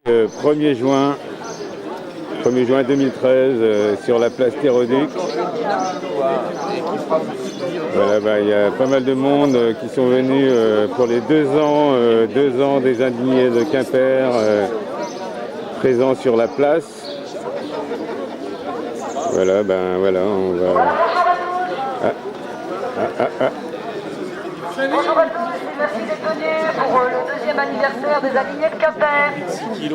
1er juin 2013 sur la place Théroduc. Voilà, il y a pas mal de monde qui sont venus pour les 2 ans des indignés de Quimper présents sur la place. Voilà, on va... Bonjour à tous, merci d'être venus pour le deuxième anniversaire des alignés de Quimper.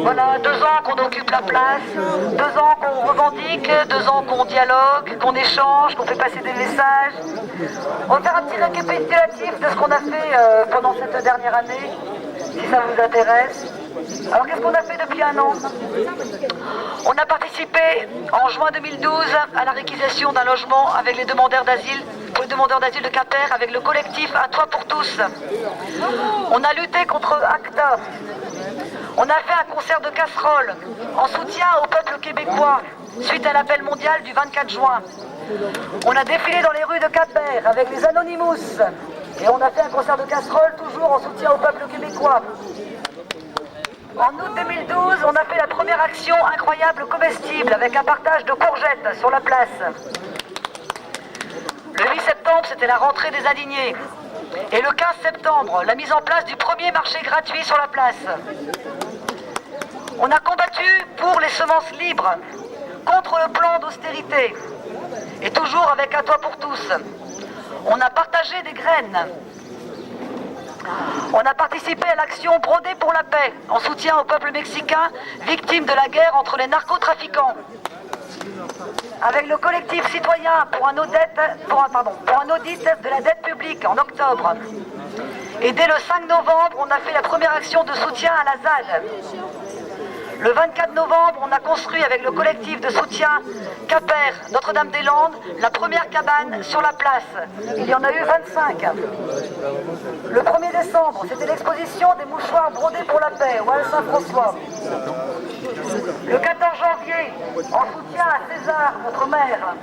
Voilà, 2 ans qu'on occupe la place, 2 ans qu'on revendique, 2 ans qu'on dialogue, qu'on échange, qu'on fait passer des messages. On va faire un petit récapitulatif de ce qu'on a fait pendant cette dernière année, si ça vous intéresse. Alors qu'est-ce qu'on a fait depuis 1 an? On a participé en juin 2012 à la réquisition d'un logement avec les demandeurs d'asile, pour les demandeurs d'asile de Quimper, avec le collectif Un Toit pour tous. On a lutté contre ACTA. On a fait un concert de casseroles en soutien au peuple québécois suite à l'appel mondial du 24 juin. On a défilé dans les rues de Quimper avec les Anonymous et on a fait un concert de casseroles toujours en soutien au peuple québécois. En août 2012, on a fait la première action incroyable comestible avec un partage de courgettes sur la place. Le 8 septembre, c'était la rentrée des indignés. Et le 15 septembre, la mise en place du premier marché gratuit sur la place. On a combattu pour les semences libres, contre le plan d'austérité, et toujours avec Un Toit pour tous. On a partagé des graines. On a participé à l'action Brodée pour la paix, en soutien au peuple mexicain, victime de la guerre entre les narcotrafiquants. Avec le collectif citoyen pour un audit de la dette publique en octobre. Et dès le 5 novembre, on a fait la première action de soutien à la ZAD. Le 24 novembre, on a construit avec le collectif de soutien Quimper, Notre-Dame-des-Landes, la première cabane sur la place. Il y en a eu 25. Le 1er décembre, c'était l'exposition des mouchoirs brodés pour la paix, au Hall Saint-François. Le 14 janvier, en soutien à César, notre maire,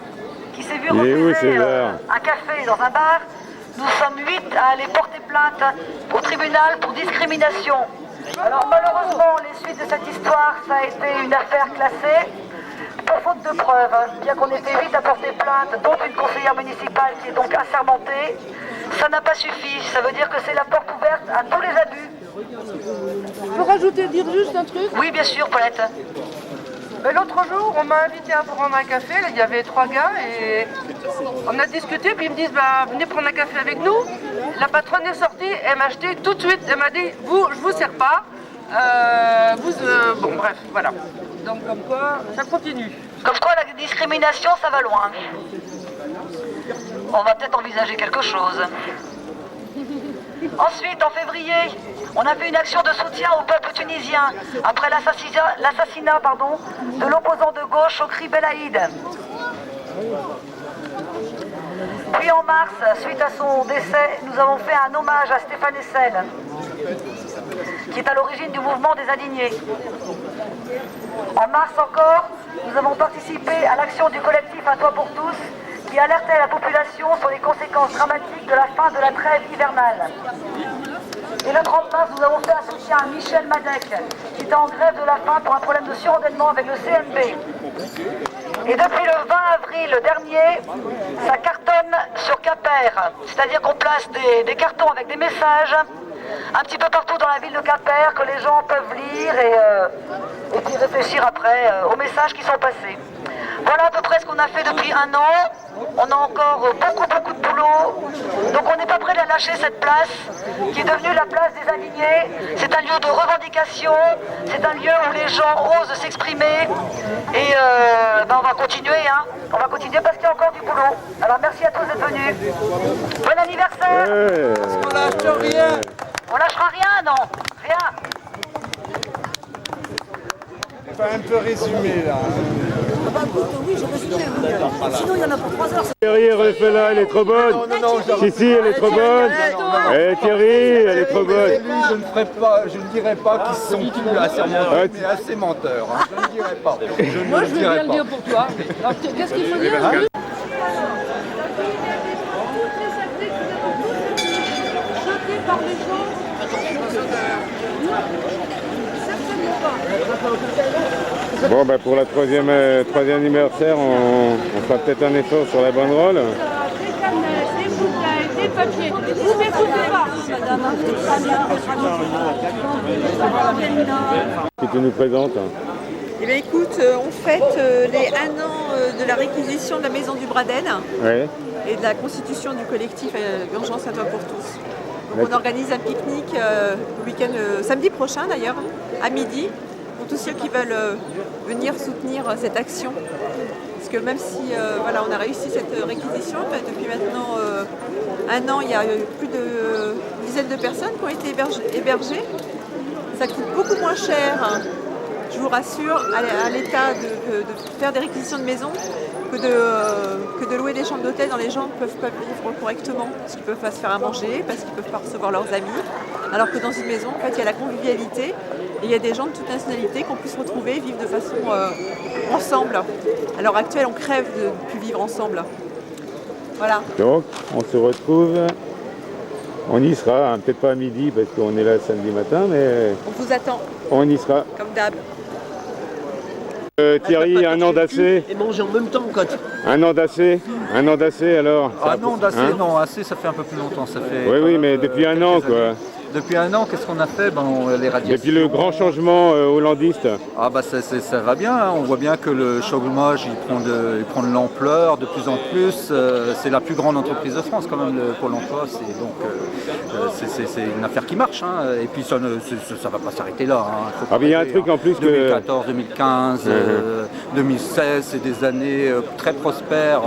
qui s'est vu refuser un café dans un bar, nous sommes 8 à aller porter plainte au tribunal pour discrimination. Alors malheureusement, les suites de cette histoire, ça a été une affaire classée pour faute de preuves, bien qu'on ait été 8 à porter plainte, dont une conseillère municipale qui est donc assermentée. Ça n'a pas suffi, ça veut dire que c'est la porte ouverte à tous les abus. Je peux dire juste un truc? Oui, bien sûr, Paulette. L'autre jour, on m'a invité à prendre un café, là, il y avait 3 gars et on a discuté, puis ils me disent venez prendre un café avec nous. La patronne est sortie, elle m'a acheté tout de suite, elle m'a dit je vous sers pas, bon bref, voilà. Donc comme quoi, ça continue. Comme quoi la discrimination, ça va loin. On va peut-être envisager quelque chose. Ensuite, en février, on a fait une action de soutien au peuple tunisien après l'assassinat de l'opposant de gauche Chokri Belaïd. Puis en mars, suite à son décès, nous avons fait un hommage à Stéphane Hessel, qui est à l'origine du mouvement des indignés. En mars encore, nous avons participé à l'action du collectif Un Toit pour tous, qui alertait la population sur les conséquences dramatiques de la fin de la trêve hivernale. Et le 30 mars, nous avons fait un soutien à Michel Madec, qui était en grève de la faim pour un problème de surendettement avec le CNB. Et depuis le 20 avril dernier, ça cartonne sur Quimper. C'est-à-dire qu'on place des cartons avec des messages un petit peu partout dans la ville de Quimper que les gens peuvent lire et puis réfléchir après aux messages qui sont passés. Voilà à peu près ce qu'on a fait depuis 1 an. On a encore beaucoup de boulot. Donc on n'est pas prêt à lâcher cette place qui est devenue la place des indignés. C'est un lieu de revendication. C'est un lieu où les gens osent s'exprimer. Et on va continuer. On va continuer parce qu'il y a encore du boulot. Alors merci à tous d'être venus. Bon anniversaire. Parce qu'on lâche rien. On lâchera rien, non? Rien. Faut un peu résumer là. Oui, je résumé. Sinon, il y en a pour 3 heures. Thierry, refais-la, elle est trop bonne. Si, elle est trop bonne. Thierry, elle est trop bonne. Je ne dirais pas qu'ils sont tous assez menteurs, mais assez menteurs. Je ne dirais pas. Moi, je veux bien le dire pour toi. Alors, qu'est-ce qu'il faut dire? Jeté par les gens. Certainement pas. Bon, bah pour la troisième anniversaire, on fera peut-être un effort sur la banderole. Des canettes, des bouteilles, des papiers. Vous m'écoutez pas. Que tu nous présentes. Eh bien écoute, on fête les 1 an de la réquisition de la maison du Braden Ouais. et de la constitution du collectif Urgence à toi pour tous. Donc on organise un pique-nique le week-end, samedi prochain d'ailleurs, à midi, pour tous ceux qui veulent venir soutenir cette action. Parce que même si voilà, on a réussi cette réquisition, depuis maintenant 1 an, il y a plus de dizaines de personnes qui ont été hébergées. Ça coûte beaucoup moins cher. Je vous rassure, à l'État de faire des réquisitions de maisons que de louer des chambres d'hôtel dans les gens ne peuvent pas vivre correctement, parce qu'ils ne peuvent pas se faire à manger, parce qu'ils ne peuvent pas recevoir leurs amis. Alors que dans une maison, en fait, il y a la convivialité et il y a des gens de toute nationalité qu'on puisse retrouver et vivre de façon ensemble. À l'heure actuelle, on crève de ne plus vivre ensemble. Voilà. Donc, on se retrouve, on y sera, hein, peut-être pas à midi parce qu'on est là samedi matin, mais On vous attend, on y sera. comme d'hab. Thierry, un an d'AC. Et manger en même temps quand Un an d'AC alors. Ah non, d'assez, Hein non, assez ça fait un peu plus longtemps. Ça fait Oui, oui, mais depuis 1 an, quelques quoi. années. Depuis 1 an, qu'est-ce qu'on a fait? Les radiations. Depuis le grand changement hollandiste. Ah bah ça va bien, hein. On voit bien que le chômage il prend de l'ampleur de plus en plus. C'est la plus grande entreprise de France quand même, le Pôle emploi. C'est une affaire qui marche, hein. Et puis ça va pas s'arrêter là, hein. Faut Ah mais il y a un pas truc en plus que... 2014, 2015, 2016, c'est des années très prospères.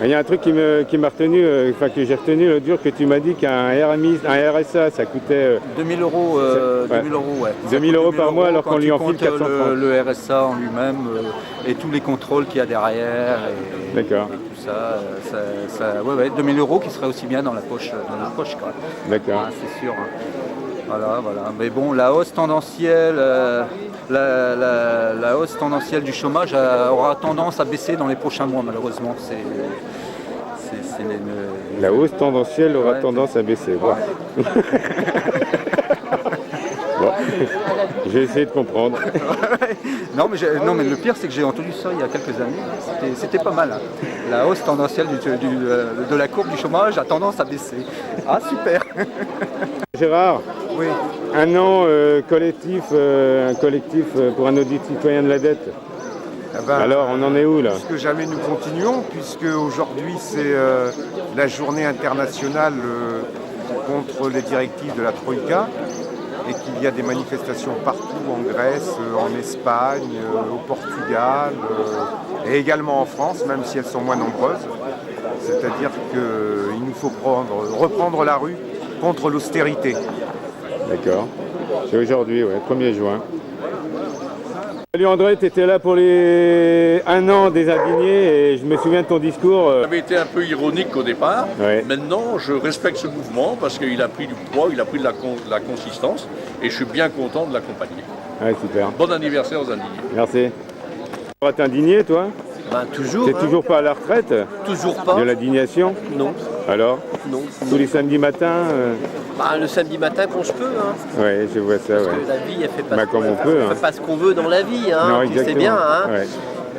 Il y a un truc qui m'a retenu, enfin que j'ai retenu l'autre jour, que tu m'as dit qu'un RSA, ça coûtait... 2000 euros, ouais. 2000 euros, ouais. 2000 euros par mois alors quand qu'on lui tu enfile comptes 430. le RSA en lui-même et tous les contrôles qu'il y a derrière et D'accord. tout ça, ouais, 2000 euros qui seraient aussi bien dans notre poche, quoi. D'accord. Ah, c'est sûr. Hein. Voilà. Mais bon, la hausse tendancielle, la hausse tendancielle du chômage aura tendance à baisser dans les prochains mois, malheureusement. La hausse tendancielle aura Ouais, tendance à baisser. Bon. Bon. J'ai essayé de comprendre. Non, mais le pire, c'est que j'ai entendu ça il y a quelques années. C'était pas mal. Hein. La hausse tendancielle de la courbe du chômage a tendance à baisser. Ah, super. Gérard, Oui. 1 an collectif, un collectif pour un audit citoyen de la dette. Eh ben, Alors, on en est où là? Plus que jamais, nous continuons, puisque aujourd'hui c'est la journée internationale contre les directives de la Troïka et qu'il y a des manifestations partout en Grèce, en Espagne, au Portugal et également en France, même si elles sont moins nombreuses. C'est-à-dire qu'il nous faut reprendre la rue contre l'austérité. D'accord. C'est aujourd'hui, ouais, 1er juin. Salut André, tu étais là pour les 1 an des indignés et je me souviens de ton discours. J'avais été un peu ironique au départ. Ouais. Maintenant, je respecte ce mouvement parce qu'il a pris du poids, il a pris de la consistance et je suis bien content de l'accompagner. Ouais, super. Bon anniversaire aux indignés. Merci. Tu vas t'indigner, toi? Ben toujours. T'es toujours pas à la retraite Toujours pas. de l'indignation? Non. Alors? Non. Tous les samedis matins Bah, le samedi matin quand je peux. Hein. Ouais, je vois ça, Parce ouais. que la vie, elle fait pas, Bah, comme on peut, on hein. fait pas ce qu'on veut dans la vie. Hein. Non, Tu sais exactement. bien. Hein. Ouais.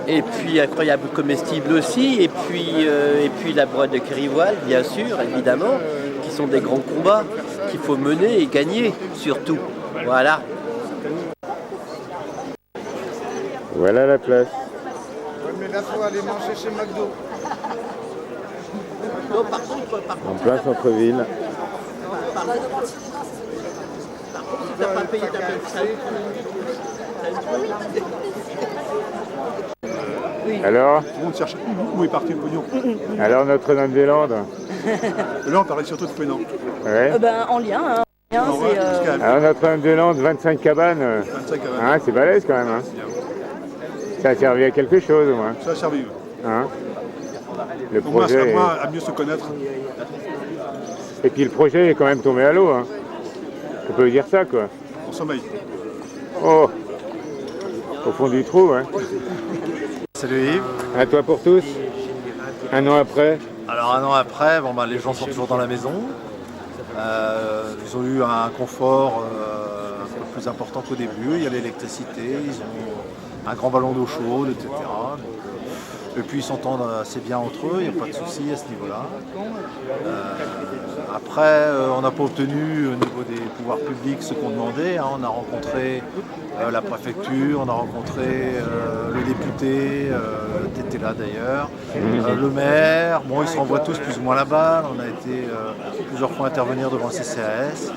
Et puis incroyable comestible aussi. Et puis la broide de Kérivoile, bien sûr, évidemment, qui sont des grands combats qu'il faut mener et gagner, surtout. Voilà. Voilà la place. Mais là, il faut aller manger chez McDo. Non, par contre, En plein centre-ville. si t'as pas payé ta peine, Alors? Tout le monde cherche où est parti le pognon. Alors Notre-Dame-des-Landes? Là, on parlait surtout de pognon. Ouais. En lien, hein. Alors Notre-Dame-des-Landes, 25 cabanes. 25 à 20. Hein, c'est balèze quand même. Hein. Ça a servi à quelque chose au moins. Ça a servi. Hein. Le Au moins, c'est projet. à moi à mieux se connaître. Et puis le projet est quand même tombé à l'eau. Hein. On peut dire ça quoi. On sommeil. Oh, au fond du trou. Hein. Salut Yves. À toi pour tous. 1 an après. Alors 1 an après, les gens sont toujours dans la maison. Ils ont eu un confort un peu plus important qu'au début. Il y a l'électricité, ils ont un grand ballon d'eau chaude, etc. Et puis ils s'entendent assez bien entre eux, il n'y a pas de souci à ce niveau-là. Après, on n'a pas obtenu au niveau des pouvoirs publics ce qu'on demandait. Hein. On a rencontré la préfecture, on a rencontré le député, tu étais là d'ailleurs, le maire. Bon, ils se renvoient tous plus ou moins la balle. On a été plusieurs fois intervenir devant le CCAS.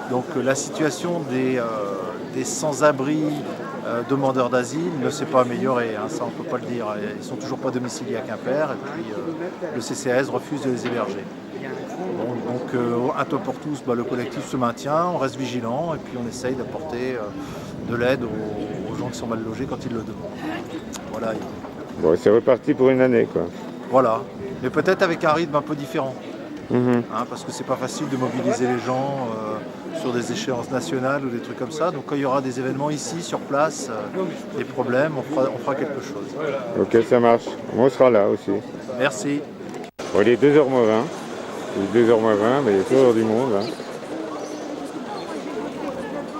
Donc la situation des sans-abri demandeurs d'asile ne s'est pas améliorée, hein, ça on ne peut pas le dire. Ils ne sont toujours pas domiciliés à Quimper et puis le CCAS refuse de les héberger. Bon, donc un toit pour tous, le collectif se maintient, on reste vigilant et puis on essaye d'apporter de l'aide aux gens qui sont mal logés quand ils le demandent. Voilà. Bon, c'est reparti pour une année, quoi. Voilà, mais peut-être avec un rythme un peu différent. Hein, parce que c'est pas facile de mobiliser les gens sur des échéances nationales ou des trucs comme ça. Donc quand il y aura des événements ici, sur place, des problèmes, on fera quelque chose. Ok, ça marche. On sera là aussi. Merci. Bon, il est 2h moins 20. Il est 2h moins 20, mais il y a toujours du monde. Hein.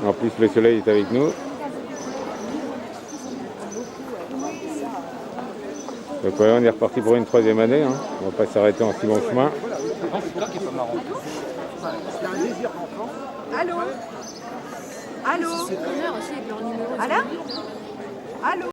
En plus, le soleil est avec nous. Donc voilà, on est reparti pour une 3e année. Hein. On va pas s'arrêter en si bon chemin. C'est ça qui est pas marrant. Allô? Allô? C'est aussi avec leur numéro. Alain? Allô?